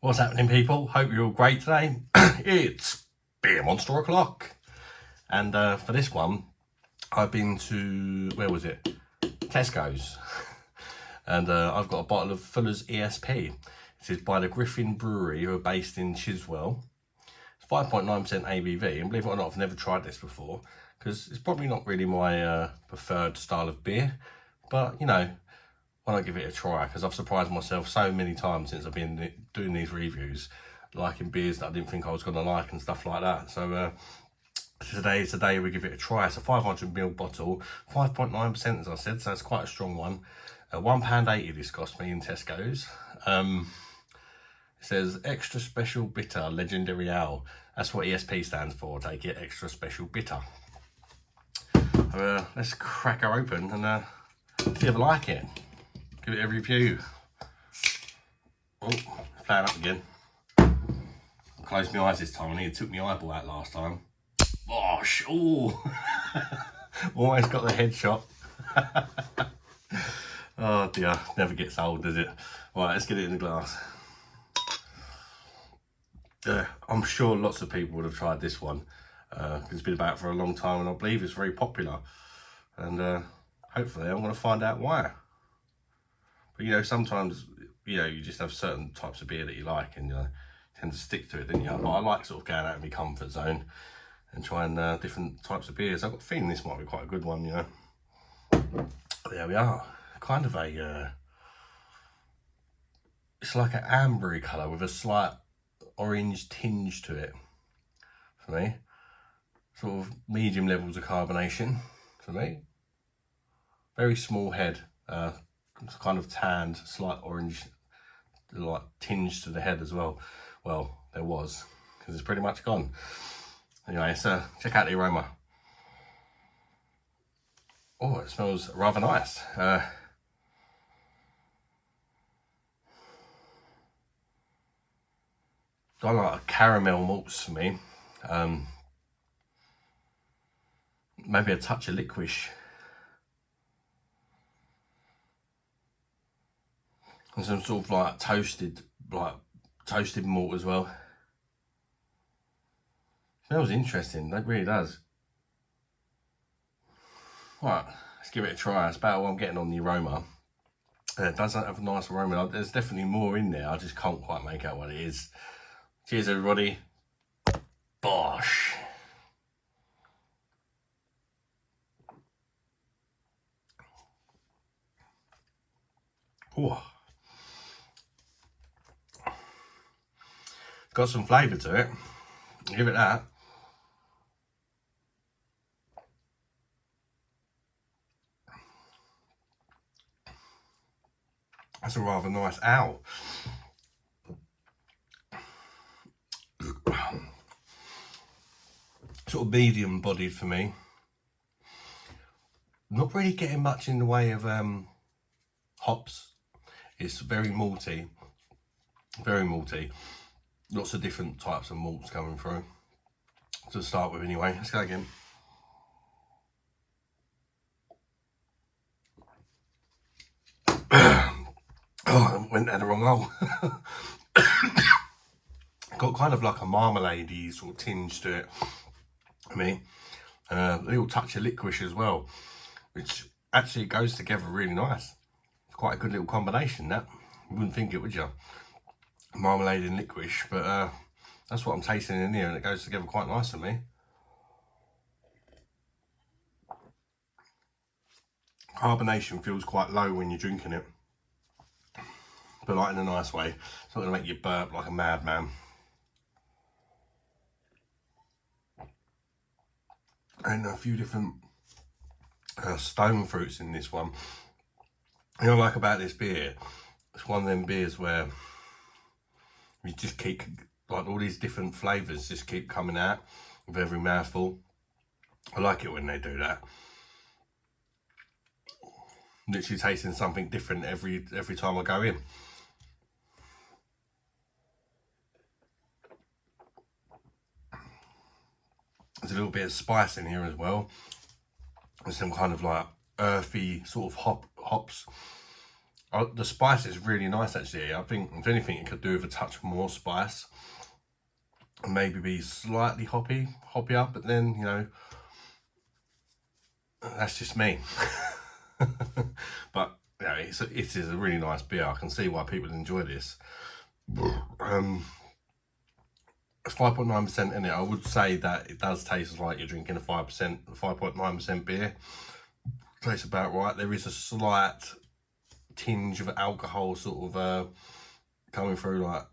What's happening, people? Hope you're all great today. It's Beer Monster O'Clock. And for this one, I've been to, where was it? Tesco's. And I've got a bottle of Fuller's ESP. This is by the Griffin Brewery, who are based in Chiswell. It's 5.9% ABV, and believe it or not, I've never tried this before, because it's probably not really my preferred style of beer. But, you know, why not give it a try? Because I've surprised myself so many times since I've been doing these reviews, liking beers that I didn't think I was going to like and stuff like that. So today is the day we give it a try. It's a 500ml bottle, 5.9% as I said, so it's quite a strong one. £1.80 this cost me in Tesco's. It says extra special bitter legendary ale. That's what ESP stands for, take it, extra special bitter. Let's crack her open and see if I like it. Give it a review. Oh, playing up again. Closed my eyes this time. I nearly took my eyeball out last time. Bosh! Oh, almost got the headshot. Oh dear, never gets old, does it? Right, let's get it in the glass. I'm sure lots of people would have tried this one. It's been about for a long time, and I believe it's very popular. And hopefully, I'm going to find out why. But you know, sometimes, you know, you just have certain types of beer that you like and you tend to stick to it, don't you? But I like sort of going out of my comfort zone and trying different types of beers. I've got a feeling this might be quite a good one, you know. There we are. Kind of a, it's like an ambery colour with a slight orange tinge to it for me. Sort of medium levels of carbonation for me. Very small head. Kind of tanned, slight orange, like tinge to the head as well. Well, there was, because it's pretty much gone. Anyway, so check out the aroma. Oh, it smells rather nice. Got like a caramel malts for me. Maybe a touch of licorice. And some sort of like toasted malt as well. Smells interesting, that really does. Right, let's give it a try. It's about what I'm getting on the aroma. It does have a nice aroma. There's definitely more in there, I just can't quite make out what it is. Cheers everybody. Bosh. Oh. Got some flavour to it. Give it that. That's a rather nice ale. Sort of medium bodied for me. Not really getting much in the way of hops. It's very malty. Very malty. Lots of different types of malts coming through. To start with anyway. Let's go again. Oh, I went down the wrong hole. Got kind of like a marmalade-y sort of tinge to it. I mean, a little touch of licorice as well, which actually goes together really nice. It's quite a good little combination, that. You wouldn't think it, would you? Marmalade and licorice, but that's what I'm tasting in here, and it goes together quite nice for me. Carbonation feels quite low when you're drinking it, but like in a nice way. It's not going to make you burp like a madman. And a few different stone fruits in this one. You know what I like about this beer? It's one of them beers where you just keep, like, all these different flavours just keep coming out with every mouthful. I like it when they do that. Literally tasting something different every time I go in. There's a little bit of spice in here as well. There's some kind of like earthy sort of hops. The spice is really nice actually. I think if anything it could do with a touch more spice. And maybe be slightly hoppier, but then, you know, that's just me. But yeah, it is a really nice beer. I can see why people enjoy this. It's 5.9% in it. I would say that it does taste like you're drinking a 5.9% beer. Tastes about right. There is a slight tinge of alcohol sort of coming through, like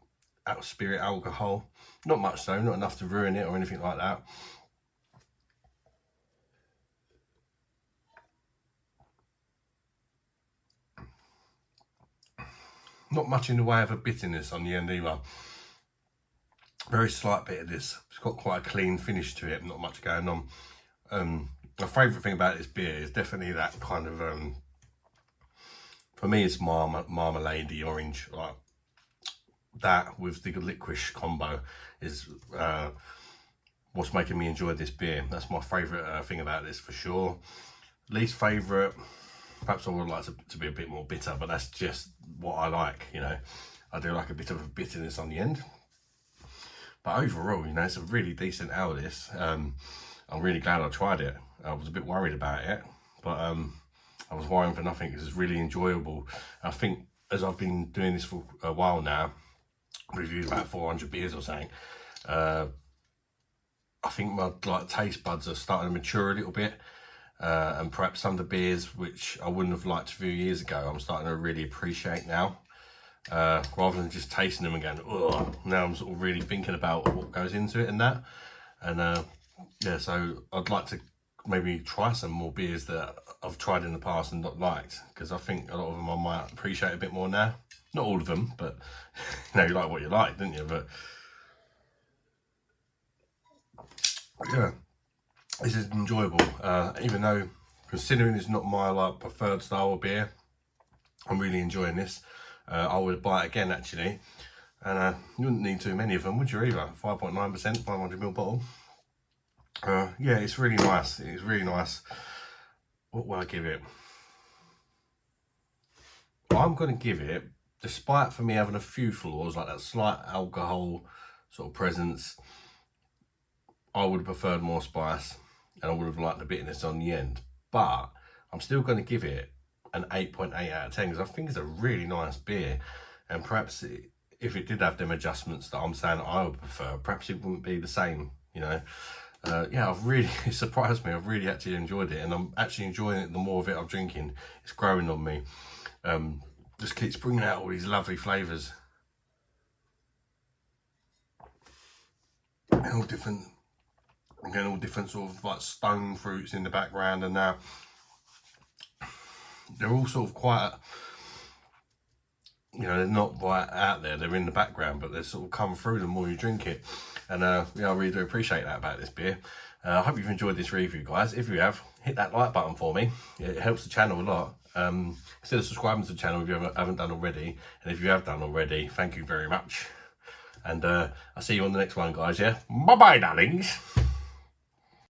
spirit alcohol. Not much though, not enough to ruin it or anything like that. Not much in the way of a bitterness on the end either. Very slight bit of this. It's got quite a clean finish to it, not much going on. My favourite thing about this beer is definitely that kind of, for me it's marmalade orange, like that with the licorice combo is what's making me enjoy this beer. That's my favourite thing about this for sure. Least favourite, perhaps I would like to be a bit more bitter, but that's just what I like, you know. I do like a bit of a bitterness on the end. But overall, you know, it's a really decent ale, this. I'm really glad I tried it. I was a bit worried about it, but I was worrying for nothing because it's really enjoyable. I think as I've been doing this for a while now, reviewed about 400 beers or something, I think my taste buds are starting to mature a little bit. And perhaps some of the beers which I wouldn't have liked a few years ago, I'm starting to really appreciate now. Rather than just tasting them and going, ugh, now I'm sort of really thinking about what goes into it and that. And yeah, so I'd like to maybe try some more beers that I've tried in the past and not liked, because I think a lot of them I might appreciate a bit more now. Not all of them, but you know, you like what you like, don't you? But yeah, this is enjoyable. Even though, considering it's not my preferred style of beer, I'm really enjoying this. I would buy it again actually, and you wouldn't need too many of them, would you either? 5.9%, 500ml bottle. Yeah, it's really nice. It's really nice. What will I give it? I'm going to give it, despite for me having a few flaws, like that slight alcohol sort of presence, I would have preferred more spice and I would have liked the bitterness on the end. But I'm still going to give it an 8.8 out of 10 because I think it's a really nice beer. And perhaps if it did have them adjustments that I'm saying I would prefer, perhaps it wouldn't be the same, you know. Yeah, it surprised me. I've really actually enjoyed it, and I'm actually enjoying it the more of it I'm drinking. It's growing on me. Just keeps bringing out all these lovely flavours. And all different, again, all different sort of like stone fruits in the background, and now they're all sort of quite, you know, they're not right out there, they're in the background, but they sort of come through the more you drink it. And yeah, I really do appreciate that about this beer. I hope you've enjoyed this review, guys. If you have, hit that like button for me. It helps the channel a lot. Consider subscribing to the channel if you haven't done already. And if you have done already, thank you very much. And I'll see you on the next one, guys, yeah? Bye-bye, darlings.